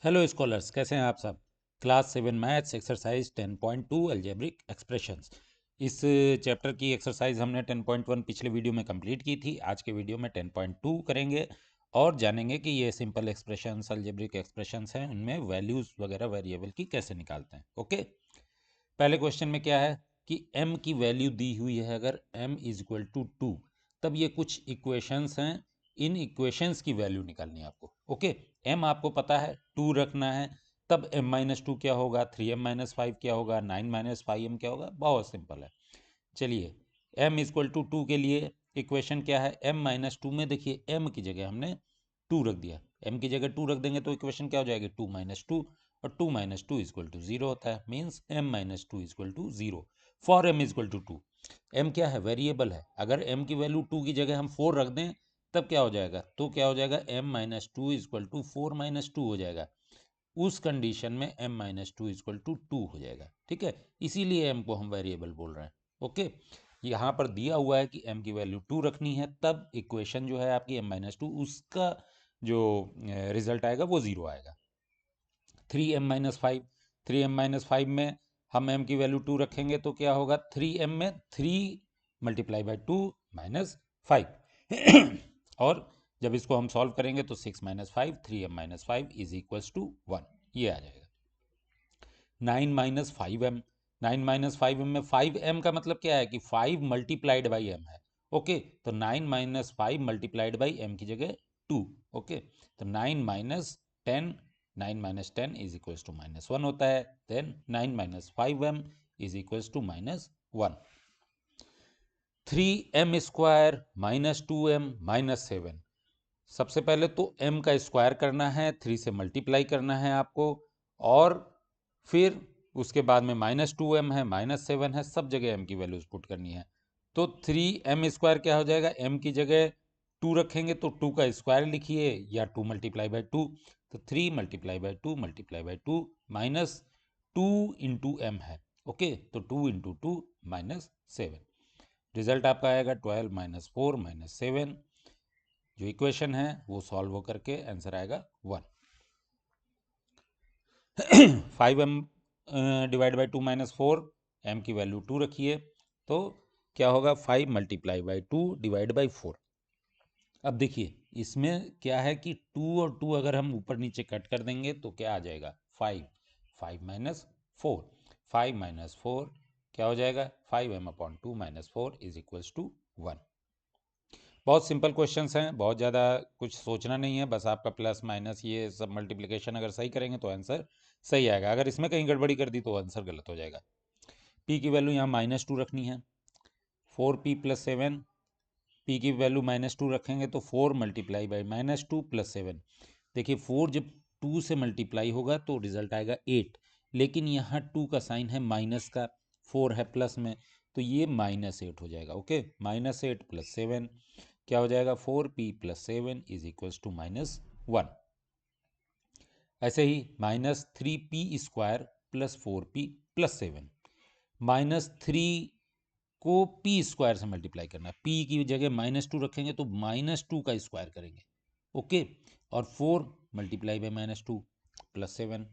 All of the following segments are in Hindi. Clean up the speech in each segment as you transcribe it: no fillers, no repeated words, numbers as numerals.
हेलो स्कॉलर्स, कैसे हैं आप सब। Class 7 maths exercise 10.2 algebraic expressions. इस चैप्टर की एक्सरसाइज हमने 10.1 पिछले वीडियो में कंप्लीट की थी। आज के वीडियो में 10.2 करेंगे और जानेंगे कि ये सिंपल एक्सप्रेशंस अलजेब्रिक एक्सप्रेशंस हैं, उनमें वैल्यूज़ वगैरह वेरिएबल की कैसे निकालते हैं। ओके, पहले क्वेश्चन में क्या है कि m की वैल्यू दी हुई है। अगर m इज इक्वल टू 2, तब ये कुछ इक्वेशंस हैं, इन इक्वेशंस की वैल्यू निकालनी है आपको। ओके, m आपको पता है 2 रखना है, तब m माइनस टू क्या होगा, 3m माइनस 5 क्या होगा, 9 माइनस 5m क्या होगा। बहुत सिंपल है। चलिए, m इक्वल टू 2 के लिए इक्वेशन क्या है, m माइनस टू में देखिए m की जगह हमने 2 रख दिया। m की जगह 2 रख देंगे तो इक्वेशन क्या हो जाएगी, 2 माइनस टू, और 2 माइनस टू इक्वल टू 0 होता है। Means m minus two equal to 0 for m equal to 2। m क्या है, वेरिएबल है। अगर m की वैल्यू 2 की जगह हम 4 रख दें तब क्या हो जाएगा, तो क्या हो जाएगा, m minus two equal to 4 minus two हो जाएगा। उस कंडीशन में m minus two equal to 2 हो जाएगा। ठीक है, इसीलिए m को हम वेरिएबल बोल रहे हैं। ओके, यहाँ पर दिया हुआ है कि m की वैल्यू 2 रखनी है, तब इक्वेशन जो है आपकी m माइनस टू, उसका जो रिजल्ट आएगा वो 0 आएगा। 3m minus five, 3m minus five में हम m की वैल्यू 2 रखेंगे तो क्या होगा, 3m में 3 मल्टीप्लाई बाई 2 माइनस 5 और जब इसको हम सॉल्व करेंगे तो 6 minus 5, 3m minus 5 is equals to 1, ये आ जाएगा। 9 माइनस 5m, 9 माइनस 5m में 5m का मतलब क्या है कि 5 मल्टीप्लाइड बाई m है। ओके, तो 9 माइनस 5 मल्टीप्लाइड बाई m की जगह 2। ओके, तो 9 minus 10, 9 minus 10 is equals to minus 1 होता है। Then 9 minus 5m is equals to minus 1। 3m square minus 2m minus 7। सबसे पहले तो m का स्क्वायर करना है, 3 से मल्टीप्लाई करना है आपको, और फिर उसके बाद में -2m है, -7 है, सब जगह m की वैल्यूज पुट करनी है। तो 3m स्क्वायर क्या हो जाएगा, m की जगह 2 रखेंगे तो 2 का स्क्वायर लिखिए, या 2 मल्टीप्लाई बाई 2, तो 3 multiply by 2 multiply by 2 minus 2 into m है। ओके, तो 2 इंटू 2 माइनस 7। रिजल्ट आपका आएगा 12 माइनस 4 माइनस 7। जो इक्वेशन है वो सॉल्व हो करके आंसर आएगा 1। 5m divide by 2 minus 4, m की वैल्यू 2 रखिए, तो क्या होगा, 5 मल्टीप्लाई बाई 2 डिवाइड बाई 4। अब देखिए इसमें क्या है कि 2 और 2 अगर हम ऊपर नीचे कट कर देंगे तो क्या आ जाएगा, 5, 5 माइनस 4, 5 माइनस 4 क्या हो जाएगा, 5m upon 2 minus 4 is equals to 1। बहुत सिंपल क्वेश्चंस हैं, बहुत ज़्यादा कुछ सोचना नहीं है, बस आपका प्लस माइनस ये सब मल्टीप्लिकेशन अगर सही करेंगे तो आंसर सही आएगा। अगर इसमें कहीं गड़बड़ी कर दी तो आंसर गलत हो जाएगा। p की वैल्यू यहाँ -2 रखनी है, 4p प्लस 7, p की वैल्यू -2 रखेंगे तो 4 मल्टीप्लाई बाई -2 प्लस 7। देखिए 4 जब 2 से मल्टीप्लाई होगा तो रिजल्ट आएगा 8, लेकिन यहाँ 2 का साइन है माइनस का, 4 है प्लस में, तो ये -8 हो जाएगा। ओके, -8 प्लस 7 क्या हो जाएगा, 4p plus 7 is equals to -1। ऐसे ही -3p square plus 4p plus 7, -3 को p स्क्वायर से मल्टीप्लाई करना है, p की जगह -2 रखेंगे तो -2 का स्क्वायर करेंगे। ओके, और 4 मल्टीप्लाई बाई -2 प्लस 7,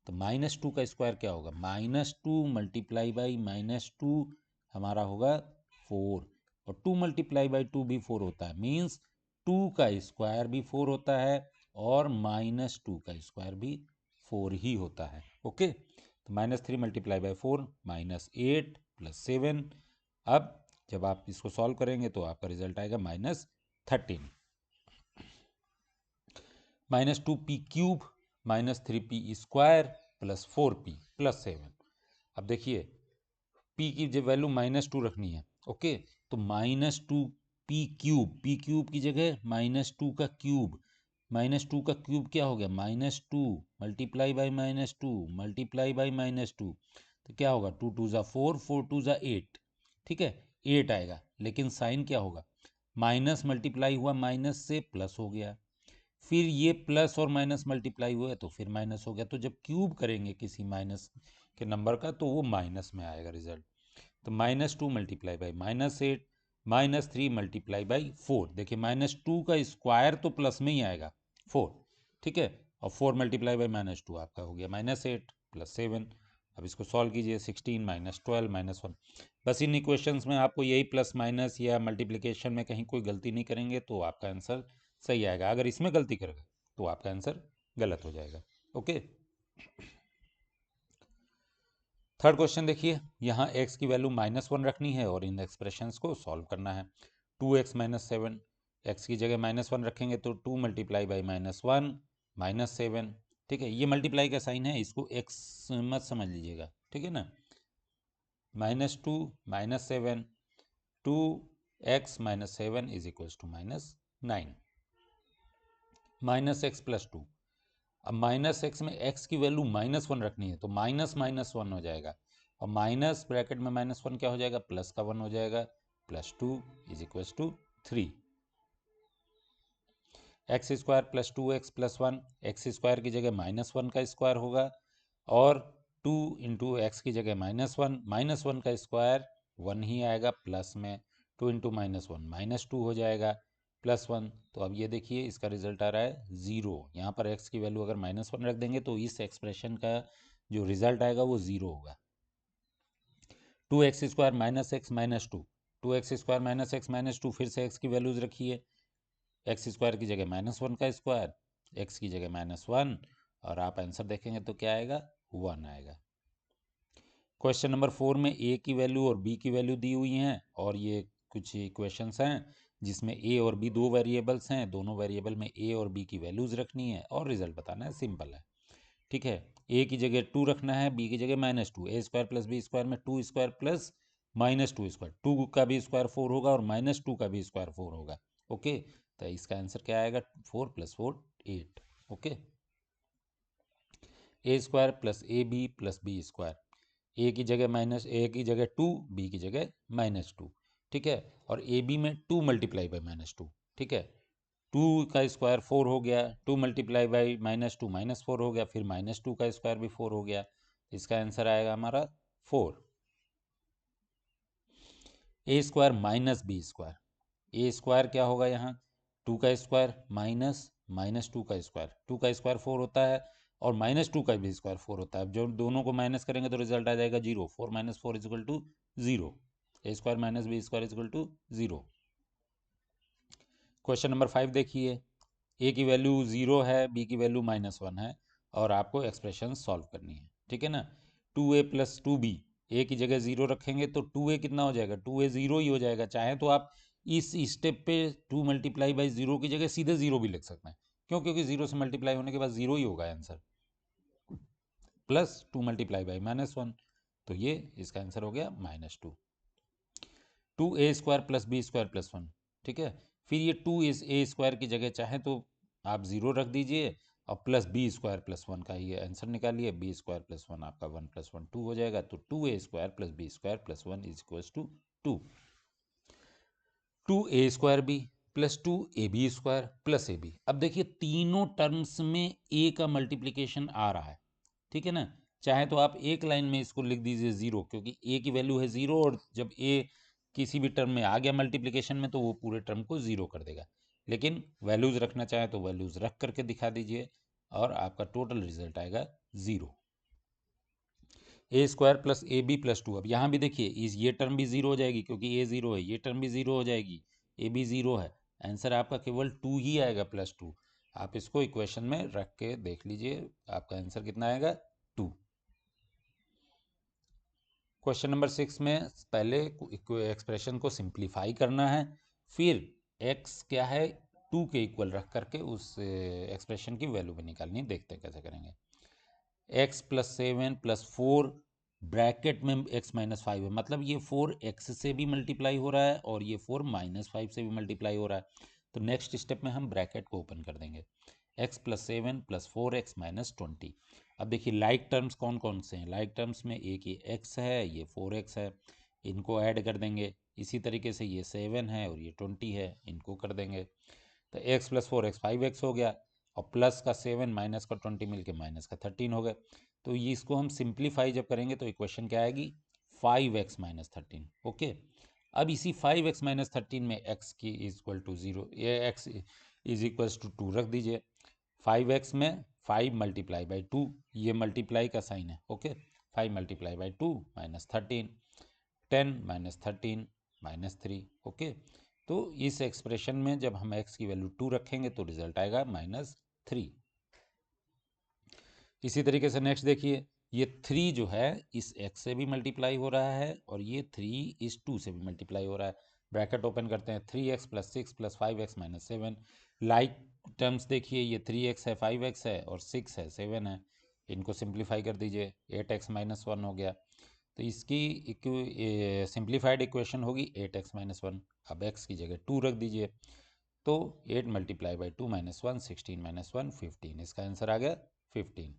तो -2 का स्क्वायर क्या होगा, -2 मल्टीप्लाई बाई -2 हमारा होगा 4, और 2 मल्टीप्लाई बाई 2 भी 4 होता है। मीन्स 2 का स्क्वायर भी 4 होता है और -2 का स्क्वायर भी 4 ही होता है। ओके, तो -3 मल्टीप्लाई बाई 4 -8 प्लस 7। अब जब आप इसको सॉल्व करेंगे तो आपका रिजल्ट आएगा -13। -2p cube -3p square plus 4p plus 7। अब देखिए p की जो वैल्यू -2 रखनी है। ओके, तो -2p क्यूब, p क्यूब की जगह -2 का क्यूब, -2 का क्यूब क्या हो गया, -2 मल्टीप्लाई बाई -2 मल्टीप्लाई बाई -2, तो क्या होगा, 2 2 ज़ा 4, 4 2 ज़ा 8। ठीक है, 8 आएगा, लेकिन साइन क्या होगा, माइनस मल्टीप्लाई हुआ माइनस से प्लस हो गया, फिर ये प्लस और माइनस मल्टीप्लाई हुआ है तो फिर माइनस हो गया। तो जब क्यूब करेंगे किसी माइनस के नंबर का तो वो माइनस में आएगा रिजल्ट। तो -2 मल्टीप्लाई बाई -8, -3 मल्टीप्लाई बाई 4। देखिए -2 का स्क्वायर तो प्लस में ही आएगा 4। ठीक है, और 4 मल्टीप्लाई बाई -2 आपका हो गया -8 + 7। अब इसको सॉल्व कीजिए, 16 - 12 -1। बस इन इक्वेशंस में आपको यही प्लस माइनस या मल्टीप्लिकेशन में कहीं कोई गलती नहीं करेंगे तो आपका आंसर सही आएगा। अगर इसमें गलती करेंगे तो आपका आंसर गलत हो जाएगा। ओके, थर्ड क्वेश्चन देखिए, यहाँ x की वैल्यू -1 रखनी है और इन एक्सप्रेशंस को सॉल्व करना है। 2x - 7, x की जगह -1 रखेंगे तो 2 मल्टीप्लाई बाई -1 -7। ठीक है, ये मल्टीप्लाई का साइन है, इसको x मत समझ लीजिएगा, ठीक है ना। -2 -7, 2x - 7 is equals to -9, -x + 2। अब -x में x की वैल्यू -1 रखनी है तो माइनस -1 हो जाएगा, और माइनस ब्रैकेट में -1 क्या हो जाएगा, प्लस का 1 हो जाएगा, +2 is equals to 3। x² + 2x + 1, x² की जगह -1 का स्क्वायर होगा, और 2 × x की जगह -1, -1 का स्क्वायर 1 ही आएगा, प्लस में 2 × -1 -2 हो जाएगा, +1। तो अब ये देखिए इसका रिजल्ट आ रहा है 0। यहाँ पर x की वैल्यू अगर -1 रख देंगे तो इस एक्सप्रेशन का जो रिजल्ट आएगा वो 0 होगा। 2x² - x -2, 2x² - x -2, फिर से x की वैल्यूज रखिए, x² की जगह -1 का स्क्वायर, x की जगह -1, और आप आंसर देखेंगे तो क्या आएगा, 1 आएगा। क्वेश्चन नंबर 4 में a की वैल्यू और b की वैल्यू दी हुई हैं, और ये कुछ इक्वेशंस हैं जिसमें a और b दो वेरिएबल्स हैं, दोनों वेरिएबल में a और b की वैल्यूज रखनी है और रिजल्ट बताना है, सिंपल है। ठीक है, a की जगह 2 रखना है, b की जगह -2, a² + b² में 2² प्लस -2², 2 का भी स्क्वायर 4 होगा और -2 का भी स्क्वायर 4 होगा। ओके, तो इसका आंसर क्या आएगा, 4 + 4 8। Okay, a² + ab + b², a की जगह 2, b की जगह -2। ठीक है, और ए बी में 2 मल्टीप्लाई बाई -2। ठीक है, 2 का स्क्वायर 4 हो गया, 2 मल्टीप्लाई बाई -2 -4 हो गया, फिर -2 का स्क्वायर भी 4 हो गया। इसका आंसर आएगा हमारा 4। a² - b², a² क्या होगा यहाँ, 2 का स्क्वायर माइनस -2 का स्क्वायर, 2 का स्क्वायर 4 होता है और -2 का भी स्क्वायर 4 होता है। जब दोनों को माइनस करेंगे तो रिजल्ट आ जाएगा 0। 4 - 4 = 0। a² - b² = 0। क्वेश्चन नंबर 5 देखिए, a की वैल्यू 0 है, b की वैल्यू -1 है, और आपको एक्सप्रेशन सॉल्व करनी है। ठीक है ना, 2a + 2b, a की जगह 0 रखेंगे तो 2a कितना हो जाएगा, 2a 0 ही हो जाएगा। चाहे तो आप इस स्टेप पे 2 मल्टीप्लाई बाई 0 की जगह सीधे 0 भी लिख सकते हैं, क्यों, क्योंकि 0 से मल्टीप्लाई होने के बाद 0 ही होगा आंसर, प्लस 2 मल्टीप्लाई बाई -1, तो ये इसका आंसर हो गया -2। 2a² + b² + 1। ठीक है, फिर ये 2a² की जगह चाहे तो आप 0 रख दीजिए और +b² + 1 का ही आंसर निकालिए, b² + 1 आपका 1 + 1 2 हो जाएगा, तो 2a² + b² + 1 = 2। 2a² b + 2ab² + ab। अब देखिए तीनों टर्म्स में a का मल्टीप्लिकेशन आ रहा है। ठीक है ना, चाहे तो आप एक लाइन में इसको लिख दीजिए 0, क्योंकि a की वैल्यू है 0, और जब a किसी भी टर्म में आ गया मल्टीप्लिकेशन में तो वो पूरे टर्म को 0 कर देगा। लेकिन वैल्यूज रखना चाहे तो वैल्यूज रख करके दिखा दीजिए और आपका टोटल रिजल्ट आएगा 0। a² + ab + 2। अब यहाँ भी देखिए ये टर्म भी 0 हो जाएगी क्योंकि a 0 है, ये टर्म भी 0 हो जाएगी, a भी 0 है, आंसर आपका केवल 2 ही आएगा, +2। आप इसको इक्वेशन में रख के देख लीजिए, आपका आंसर कितना आएगा, 2। क्वेश्चन नंबर 6 में पहले एक्सप्रेशन को सिंप्लीफाई करना है, फिर x क्या है 2 के इक्वल रख करके उस एक्सप्रेशन की वैल्यू भी निकालनी, देखते हैं कैसे करेंगे। x + 7 + 4 ब्रैकेट में x - 5 है, मतलब ये 4 x से भी मल्टीप्लाई हो रहा है और ये 4 -5 से भी मल्टीप्लाई हो रहा है। तो नेक्स्ट स्टेप में हम ब्रैकेट को ओपन कर देंगे, x + 7 + 4x - 20। अब देखिए लाइक टर्म्स कौन कौन से हैं, लाइक टर्म्स में एक ये x है, ये 4x है, इनको ऐड कर देंगे। इसी तरीके से ये 7 है और ये 20 है, इनको कर देंगे, तो x + 4x 5x हो गया, और प्लस का 7 माइनस का 20 मिलके माइनस का 13 हो गए। तो ये इसको हम सिंप्लीफाई जब करेंगे तो इक्वेशन क्या आएगी, 5x - 13। ओके, अब इसी 5x - 13 में x की इक्वल टू 0, ये x इज इक्वल्स टू 2 रख दीजिए। 5x में 5 मल्टीप्लाई बाई 2, ये मल्टीप्लाई का साइन है, ओके। 5 multiply by 2 -13, 10 -13 -3, okay. तो इस एक्सप्रेशन में जब हम x की वैल्यू 2 रखेंगे तो रिजल्ट आएगा -3। इसी तरीके से नेक्स्ट देखिए, ये 3 जो है इस x से भी मल्टीप्लाई हो रहा है और ये 3 इस 2 से भी मल्टीप्लाई हो रहा है। ब्रैकेट ओपन करते हैं, 3x + 6 + 5x - 7। लाइक टर्म्स देखिए, ये 3x है, 5x है और 6 है, 7 है। इनको सिंप्लीफाई कर दीजिए, 8x - 1 हो गया। तो इसकी सिंप्लीफाइड इक्वेशन होगी 8x - 1। अब x की जगह 2 रख दीजिए, तो 8 मल्टीप्लाई बाई 2 -1, 16 - 1 15। इसका आंसर आ गया 15।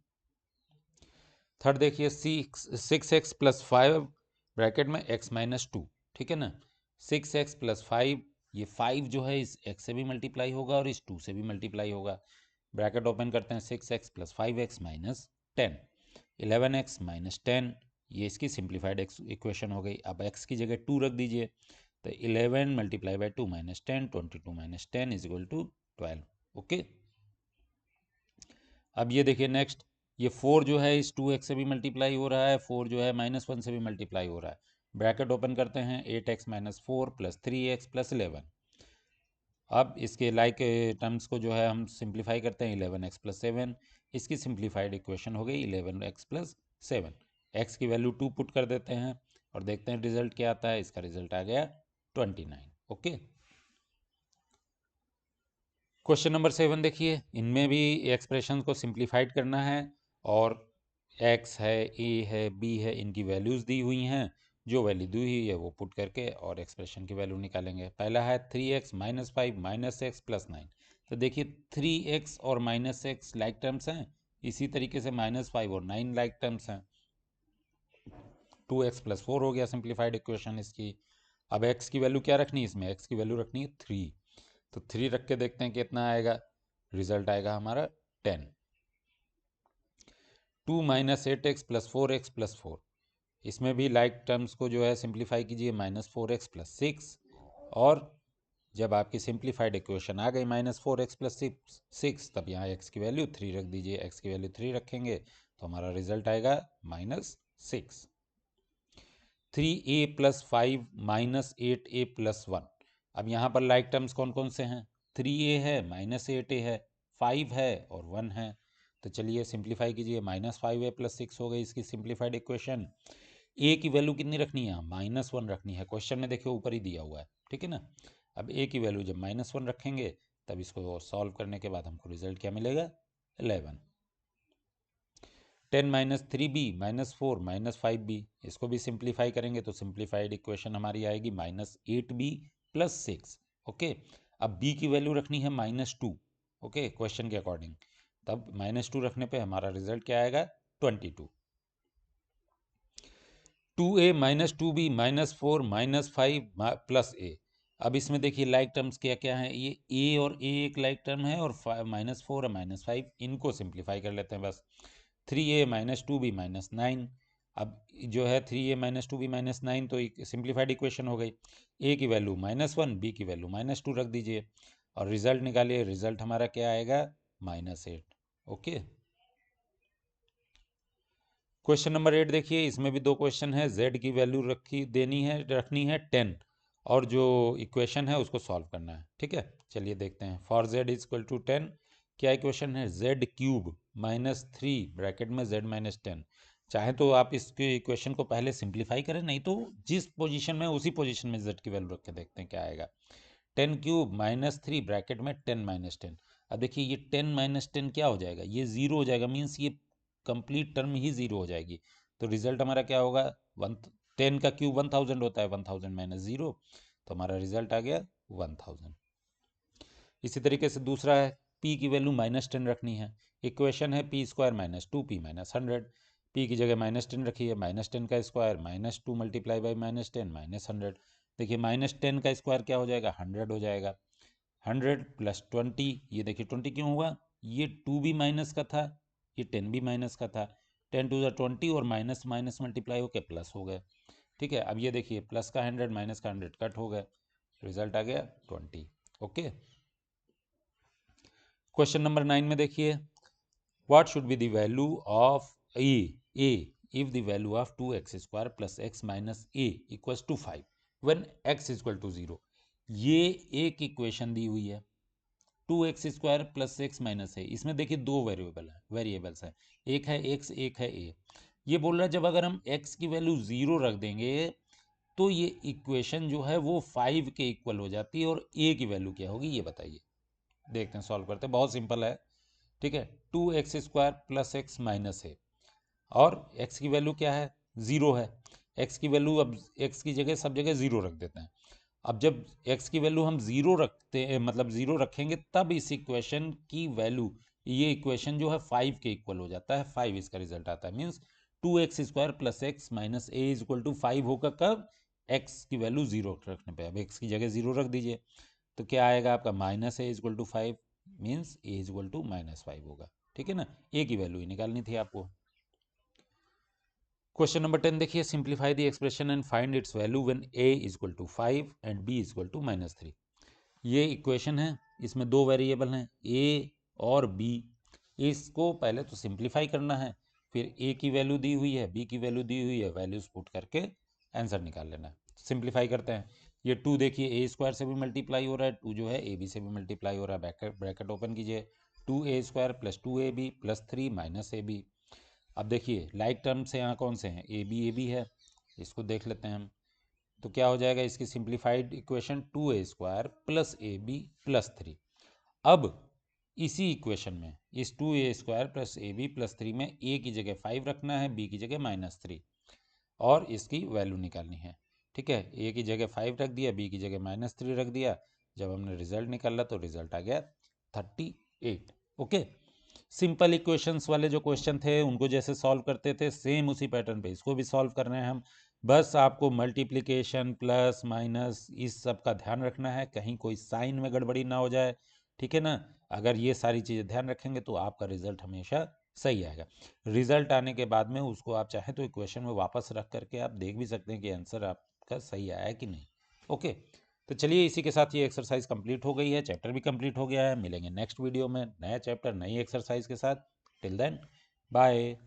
थर्ड देखिए, 6x + 5 ब्रैकेट में x - 2, ठीक है ना। 6x + 5, ये 5 जो है इस x से भी मल्टीप्लाई होगा और इस 2 से भी मल्टीप्लाई होगा। ब्रैकेट ओपन करते हैं, 6x + 5x - 10, 11x - 10, ये इसकी सिंप्लीफाइड इक्वेशन हो गई। अब x की जगह 2 रख दीजिए, तो 11 मल्टीप्लाई बाई 2 -10, 22 - 10 = 12, ओके। अब ये देखिए नेक्स्ट, ये 4 जो है इस 2x से भी मल्टीप्लाई हो रहा है, 4 जो है -1 से भी मल्टीप्लाई हो रहा है। ब्रैकेट ओपन करते हैं, 8x - 4 + 3x + 11। अब इसके लाइक टर्म्स को जो है हम सिंप्लीफाई करते हैं, 11x + 7, इसकी सिंप्लीफाइड इक्वेशन हो गई 11x + 7। x की वैल्यू 2 पुट कर देते हैं और देखते हैं रिजल्ट क्या आता है। इसका रिजल्ट आ गया 29, ओके। क्वेश्चन नंबर 7 देखिए, इनमें भी एक्सप्रेशन को सिंप्लीफाइड करना है और x है, a है, b है, इनकी वैल्यूज़ दी हुई हैं। जो वैल्यू दी हुई है वो पुट करके और एक्सप्रेशन की वैल्यू निकालेंगे। पहला है 3x - 5 - x + 9। तो देखिए 3x और -x लाइक टर्म्स हैं, इसी तरीके से -5 और 9 लाइक टर्म्स हैं। 2x + 4 हो गया सिंप्लीफाइड इक्वेशन इसकी। अब x की वैल्यू क्या रखनी है इसमें, x की वैल्यू रखनी है 3, तो 3 रख के देखते हैं कितना आएगा। रिजल्ट आएगा हमारा 10। 2 - 8x + 4x + 4, इसमें भी लाइक टर्म्स को जो है सिंप्लीफाई कीजिए, -4x + 6। और जब आपकी सिंप्लीफाइड इक्वेशन आ गई -4x + 6, तब यहाँ x की वैल्यू 3 रख दीजिए। x की वैल्यू 3 रखेंगे तो हमारा रिजल्ट आएगा -6। 3a + 5 - 8a + 1। अब यहाँ पर लाइक टर्म्स कौन कौन से हैं, 3a है, -8a है, 5 है और 1 है। तो चलिए सिंप्लीफाई कीजिए, -5a + 6 हो गई इसकी सिंप्लीफाइड इक्वेशन। a की वैल्यू कितनी रखनी है, -1 रखनी है। क्वेश्चन में देखिए ऊपर ही दिया हुआ है, ठीक है ना। अब a की वैल्यू जब -1 रखेंगे तब इसको सॉल्व करने के बाद हमको रिजल्ट क्या मिलेगा, 11। 10 - 3b - 4 - 5b, इसको भी सिंप्लीफाई करेंगे तो सिंप्लीफाइड इक्वेशन हमारी आएगी -8b + 6, ओके। अब b की वैल्यू रखनी है -2, ओके, क्वेश्चन के अकॉर्डिंग। तब -2 रखने पे हमारा रिजल्ट क्या आएगा, 22। 2a - 2b - 4 - 5 + a। अब इसमें देखिए लाइक टर्म्स क्या क्या हैं, ये a और a एक लाइक टर्म है और -4 और -5, इनको सिंप्लीफाई कर लेते हैं बस। 3a - 2b - 9। अब जो है 3a - 2b - 9 तो एक सिंप्लीफाइड इक्वेशन हो गई। a की वैल्यू -1, b की वैल्यू -2 रख दीजिए और रिजल्ट निकालिए। रिजल्ट हमारा क्या आएगा, -8, ओके। क्वेश्चन नंबर 8 देखिए, इसमें भी दो क्वेश्चन है। z की वैल्यू रखनी है 10 और जो इक्वेशन है उसको सॉल्व करना है, ठीक है। चलिए देखते हैं। फॉर z = 10, क्या इक्वेशन है, z³ -3 ब्रैकेट में z - 10। चाहे तो आप इसके इक्वेशन को पहले सिंप्लीफाई करें, नहीं तो जिस पोजीशन में उसी पोजीशन में z की वैल्यू रख के देखते हैं क्या आएगा। 10³ -3 ब्रैकेट में 10 - 10। अब देखिए ये 10 - 10 क्या हो जाएगा, ये 0 हो जाएगा, मीन्स ये कंप्लीट टर्म ही 0 हो जाएगी। तो रिजल्ट हमारा क्या होगा, 10 का क्यूब 1000 होता है, 1000 - 0, तो हमारा रिजल्ट आ गया 1000। इसी तरीके से दूसरा है, p की वैल्यू -10 रखनी है। इक्वेशन है p² - 2p - 100। p की जगह -10 रखिए, -10 का स्क्वायर -2 मल्टीप्लाई बाई -10 -100। देखिए -10 का स्क्वायर क्या हो जाएगा, 100 हो जाएगा। 100 + 20, ये देखिए 20 क्यों हुआ, ये 2 भी माइनस का था, ये 10 भी माइनस का था। 10 टू द 20 और माइनस माइनस मल्टीप्लाई होकर प्लस हो गए, ठीक है। अब ये देखिए प्लस का 100 माइनस का 100 कट हो गए, रिजल्ट आ गया 20, ओके। क्वेश्चन नंबर 9 में देखिए, what should be the value of a if the value of 2x² plus x minus a equals to 5 when x equal to 0। ये एक इक्वेशन दी हुई है 2x² प्लस x माइनस ए। इसमें देखिए दो वेरिएबल्स है, एक है x एक है a। ये बोल रहा है जब अगर हम x की वैल्यू 0 रख देंगे तो ये इक्वेशन जो है वो 5 के इक्वल हो जाती है, और a की वैल्यू क्या होगी ये बताइए। देखते हैं, सॉल्व करते हैं, बहुत सिंपल है। ठीक है, 2x² प्लस x माइनस ए, और x की वैल्यू क्या है, 0 है। x की वैल्यू अब x की जगह सब जगह 0 रख देते हैं। अब जब x की वैल्यू हम 0 रखते हैं, मतलब 0 रखेंगे, तब इस इक्वेशन की वैल्यू, ये इक्वेशन जो है 5 के इक्वल हो जाता है, 5 इसका रिजल्ट आता है। Means 2x² plus x minus a is equal to 5 होगा कब, x की वैल्यू 0 रखने पे। अब x की जगह 0 रख दीजिए, तो क्या आएगा आपका, minus a is equal to 5, means a is equal to -5 होगा। ठीक है ना, ए की वैल्यू ही निकालनी थी आपको। क्वेश्चन नंबर 10 देखिए, simplify the expression and find its value when a is equal to 5 and b is equal to -3। ये इक्वेशन है, इसमें दो वेरिएबल हैं a और b। इसको पहले तो सिंप्लीफाई करना है, फिर a की वैल्यू दी हुई है, b की वैल्यू दी हुई है, वैल्यूज पुट करके आंसर निकाल लेना है। सिंप्लीफाई करते हैं। ये 2 देखिए a² से भी मल्टीप्लाई हो रहा है, 2 जो है ab से भी मल्टीप्लाई हो रहा है। ब्रैकेट ओपन कीजिए, 2a² plus 2ab plus 3 minus ab। अब देखिए लाइक टर्म से यहाँ कौन से हैं, ए बी है, इसको देख लेते हैं हम। तो क्या हो जाएगा, इसकी simplified equation 2a² plus a b plus 3। अब इसी इक्वेशन में इस 2a² plus a b plus 3 में a की जगह 5 रखना है, b की जगह -3, और इसकी वैल्यू निकालनी है। ठीक है, a की जगह 5 रख दिया, b की जगह -3 रख दिया। जब हमने रिजल्ट निकाला तो रिजल्ट आ गया 38। ओके, सिंपल इक्वेशंस वाले जो क्वेश्चन थे उनको जैसे सॉल्व करते थे, सेम उसी पैटर्न पे इसको भी सॉल्व कर रहे हैं हम। बस आपको मल्टीप्लिकेशन प्लस माइनस इस सब का ध्यान रखना है, कहीं कोई साइन में गड़बड़ी ना हो जाए। ठीक है ना, अगर ये सारी चीज़ें ध्यान रखेंगे तो आपका रिजल्ट हमेशा सही आएगा। रिजल्ट आने के बाद में उसको आप चाहें तो इक्वेशन में वापस रख करके आप देख भी सकते हैं कि आंसर आपका सही आया है कि नहीं। ओके, तो चलिए इसी के साथ ये एक्सरसाइज कंप्लीट हो गई है, चैप्टर भी कंप्लीट हो गया है। मिलेंगे नेक्स्ट वीडियो में नया चैप्टर नई एक्सरसाइज के साथ। Till then bye.